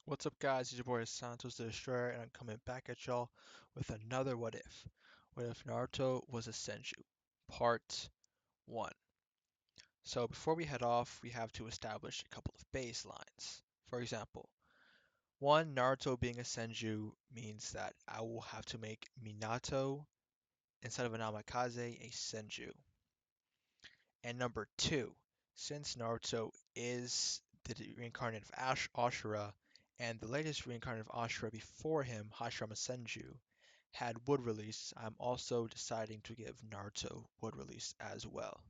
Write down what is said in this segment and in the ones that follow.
What's up, guys? It's your boy Santos the Destroyer, and I'm coming back at y'all with another What If. What if Naruto was a Senju? Part 1. So, before we head off, we have to establish a couple of baselines. For example, 1. Naruto being a Senju means that I will have to make Minato, instead of a Namikaze, a Senju. And number 2, since Naruto is the reincarnate of Ashura, and the latest reincarnate of Ashura before him, Hashirama Senju, had wood release, I'm also deciding to give Naruto wood release as well.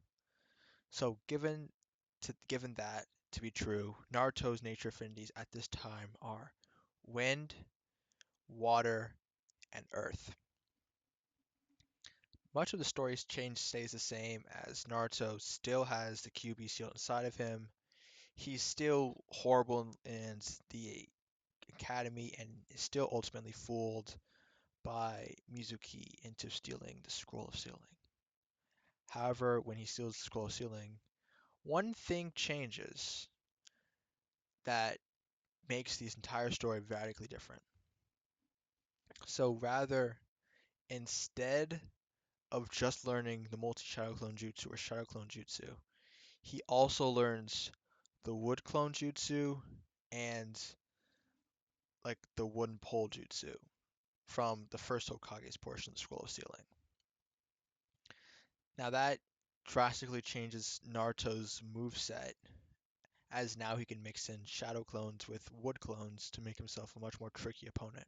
So given that to be true, Naruto's nature affinities at this time are wind, water, and earth. Much of the story's change stays the same as Naruto still has the QB sealed inside of him. He's still horrible in the academy and is still ultimately fooled by Mizuki into stealing the scroll of sealing. However, when he steals the scroll of sealing, one thing changes that makes the entire story radically different. So instead of just learning the multi-shadow clone jutsu or shadow clone jutsu, he also learns the wood clone jutsu and like the wooden pole jutsu from the first Hokage's portion of the Scroll of Sealing. Now that drastically changes Naruto's moveset, as now he can mix in shadow clones with wood clones to make himself a much more tricky opponent.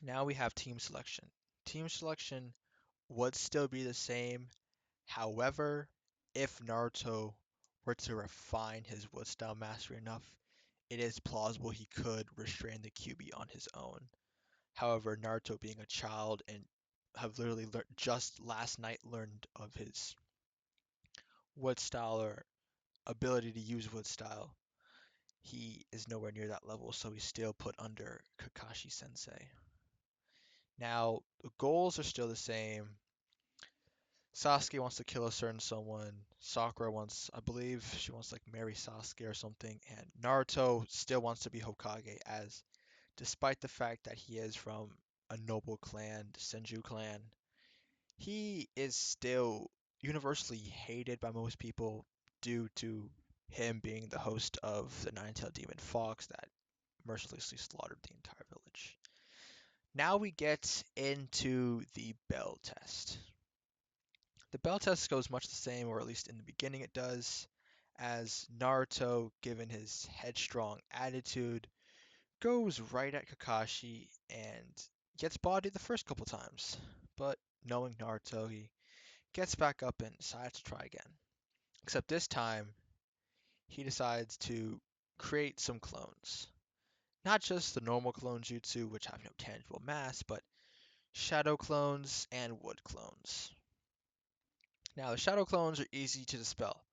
Now we have team selection. Team selection would still be the same. However, if Naruto were to refine his wood style mastery enough, it is plausible he could restrain the QB on his own. However, Naruto being a child and have literally just last night learned of his wood style or ability to use wood style, he is nowhere near that level, so he's still put under Kakashi Sensei. Now, the goals are still the same. Sasuke wants to kill a certain someone. Sakura wants, I believe, she wants to like marry Sasuke or something, and Naruto still wants to be Hokage, as despite the fact that he is from a noble clan, the Senju clan, he is still universally hated by most people due to him being the host of the Nine-Tailed Demon Fox that mercilessly slaughtered the entire village. Now we get into the Bell test. The Bell test goes much the same, or at least in the beginning it does, as Naruto, given his headstrong attitude, goes right at Kakashi and gets bodied the first couple times. But knowing Naruto, he gets back up and decides to try again. Except this time, he decides to create some clones. Not just the normal clone jutsu, which have no tangible mass, but shadow clones and wood clones. Now, the shadow clones are easy to dispel.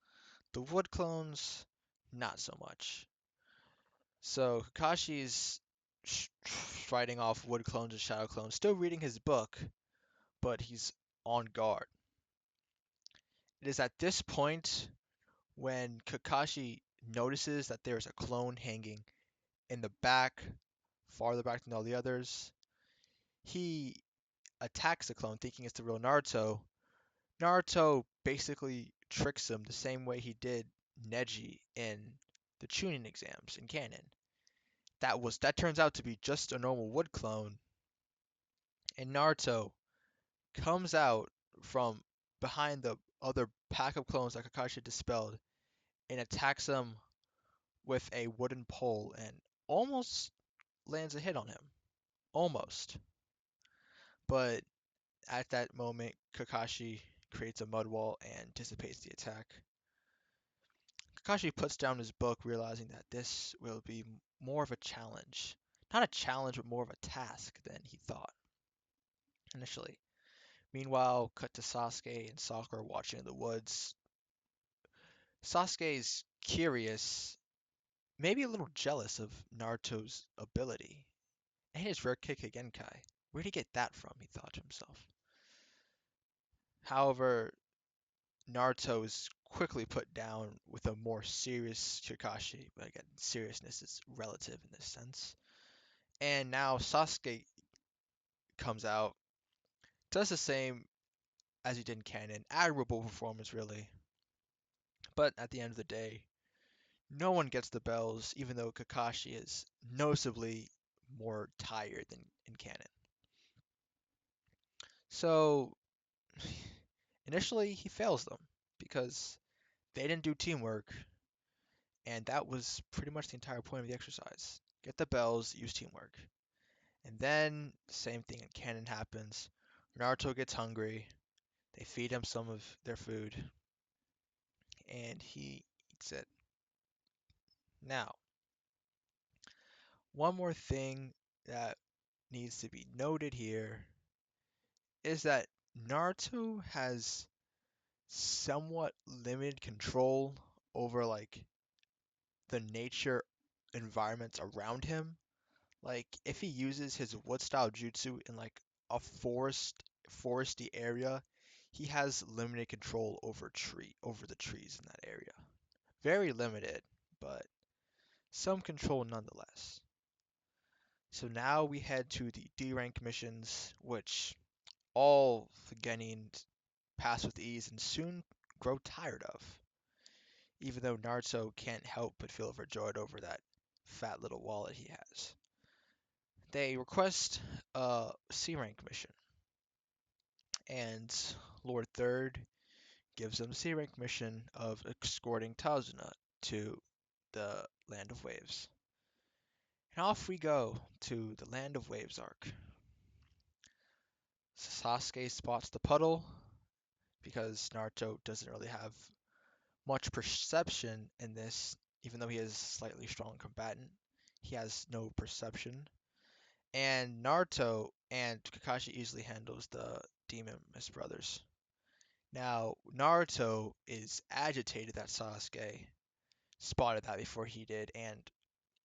The wood clones, not so much. So, Kakashi's fighting off wood clones and shadow clones, still reading his book, but he's on guard. It is at this point when Kakashi notices that there's a clone hanging in the back, farther back than all the others. He attacks the clone thinking it's the real Naruto. Naruto basically tricks him the same way he did Neji in the Chunin exams in canon. That turns out to be just a normal wood clone, and Naruto comes out from behind the other pack of clones that Kakashi dispelled and attacks him with a wooden pole and almost lands a hit on him. Almost. But at that moment, Kakashi creates a mud wall and dissipates the attack. Kakashi puts down his book, realizing that this will be more of a challenge. Not a challenge, but more of a task than he thought initially. Meanwhile, cut to Sasuke and Sakura watching in the woods. Sasuke's curious, maybe a little jealous of Naruto's ability. And his rare kick Genkai. Where'd he get that from? He thought to himself. However, Naruto is quickly put down with a more serious Kakashi. But again, seriousness is relative in this sense. And now Sasuke comes out, does the same as he did in canon. Admirable performance, really. But at the end of the day, no one gets the bells, even though Kakashi is noticeably more tired than in canon. So initially, he fails them because they didn't do teamwork, and that was pretty much the entire point of the exercise. Get the bells, use teamwork. And then, same thing in canon happens. Naruto gets hungry, they feed him some of their food, and he eats it. Now, one more thing that needs to be noted here is that Naruto has somewhat limited control over like the nature environments around him. Like if he uses his wood style jutsu in like a foresty area, he has limited control over the trees in that area. Very limited, but some control nonetheless. So now we head to the D rank missions, which all Genin pass with ease and soon grow tired of, even though Naruto can't help but feel overjoyed over that fat little wallet he has. They request a C rank mission, and Lord Third gives them the C rank mission of escorting Tazuna to the Land of Waves. And off we go to the Land of Waves arc. Sasuke spots the puddle because Naruto doesn't really have much perception in this, even though he is a slightly strong combatant. He has no perception. And Naruto and Kakashi easily handles the demon Miss Brothers. Now, Naruto is agitated that Sasuke spotted that before he did and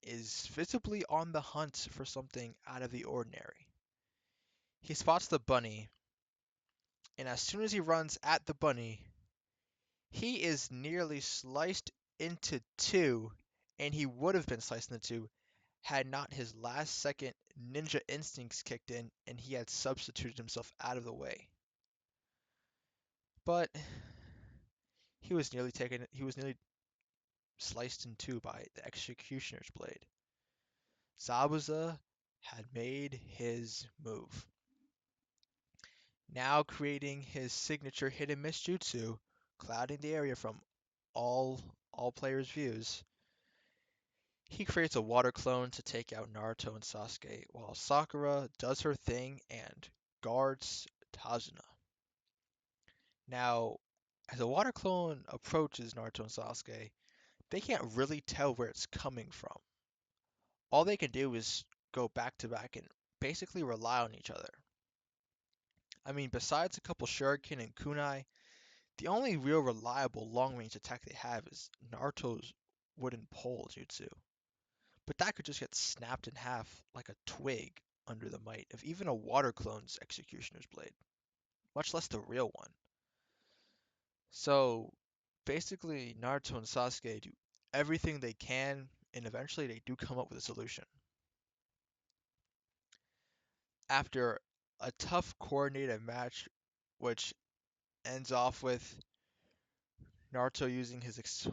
is visibly on the hunt for something out of the ordinary. He spots the bunny, and as soon as he runs at the bunny, he is nearly sliced into two, and he would have been sliced into two had not his last second ninja instincts kicked in and he had substituted himself out of the way. But he was nearly sliced in two by the executioner's blade. Zabuza had made his move. Now creating his signature hidden miss jutsu, clouding the area from all all players' views. He creates a water clone to take out Naruto and Sasuke, while Sakura does her thing and guards Tazuna. Now, as a water clone approaches Naruto and Sasuke, they can't really tell where it's coming from. All they can do is go back to back and basically rely on each other. I mean, besides a couple shuriken and kunai, the only real reliable long-range attack they have is Naruto's wooden pole jutsu. But that could just get snapped in half like a twig under the might of even a water clone's executioner's blade, much less the real one. So basically, Naruto and Sasuke do everything they can, and eventually they do come up with a solution. After a tough coordinated match, which ends off with Naruto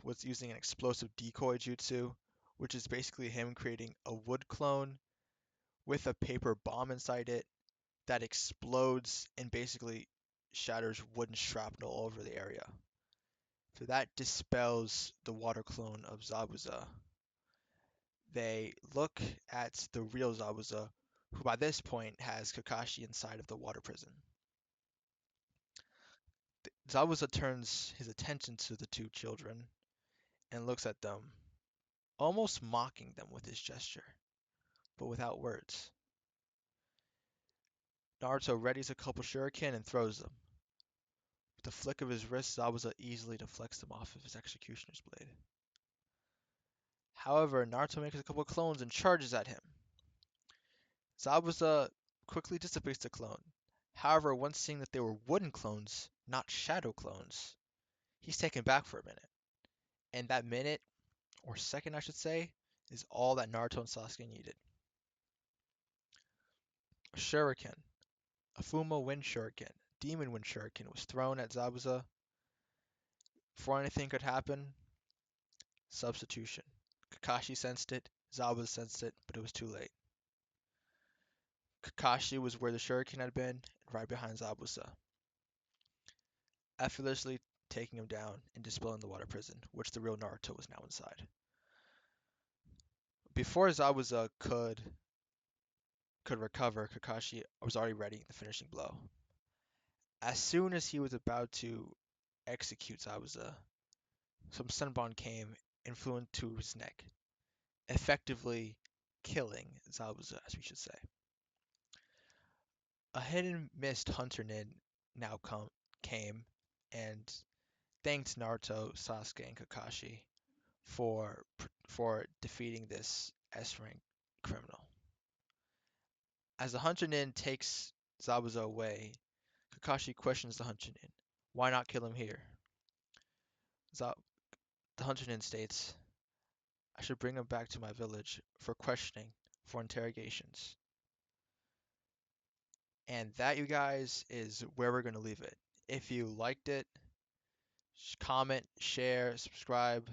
was using an explosive decoy jutsu, which is basically him creating a wood clone with a paper bomb inside it that explodes and basically shatters wooden shrapnel all over the area. So that dispels the water clone of Zabuza. They look at the real Zabuza, who by this point has Kakashi inside of the water prison. Zabuza turns his attention to the two children and looks at them, almost mocking them with his gesture, but without words. Naruto readies a couple shuriken and throws them. With a flick of his wrist, Zabuza easily deflects them off of his executioner's blade. However, Naruto makes a couple of clones and charges at him. Zabuza quickly dissipates the clone. However, once seeing that they were wooden clones, not shadow clones, He's taken back for a minute. And that minute, or second I should say, is all that Naruto and Sasuke needed. A shuriken, a Fumo wind shuriken, demon wind shuriken was thrown at Zabuza. Before anything could happen, substitution. Kakashi sensed it, Zabuza sensed it, but it was too late. Kakashi was where the shuriken had been, right behind Zabuza, effortlessly taking him down and dispelling the water prison, which the real Naruto was now inside. Before Zabuza could recover, Kakashi was already ready the finishing blow. As soon as he was about to execute Zabuza, some Senbon came and flew into his neck, effectively killing Zabuza, as we should say. A hidden mist hunter Nin now came and thanked Naruto, Sasuke, and Kakashi for defeating this S-rank criminal. As the hunter Nin takes Zabuza away, Kakashi questions the hunter Nin. Why not kill him here? The hunter Nin states, I should bring him back to my village for questioning, for interrogations. And that, you guys, is where we're going to leave it. If you liked it, comment, share, subscribe.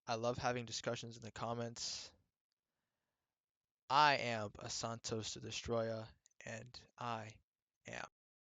I love having discussions in the comments. I am a Santos the Destroyer, and I am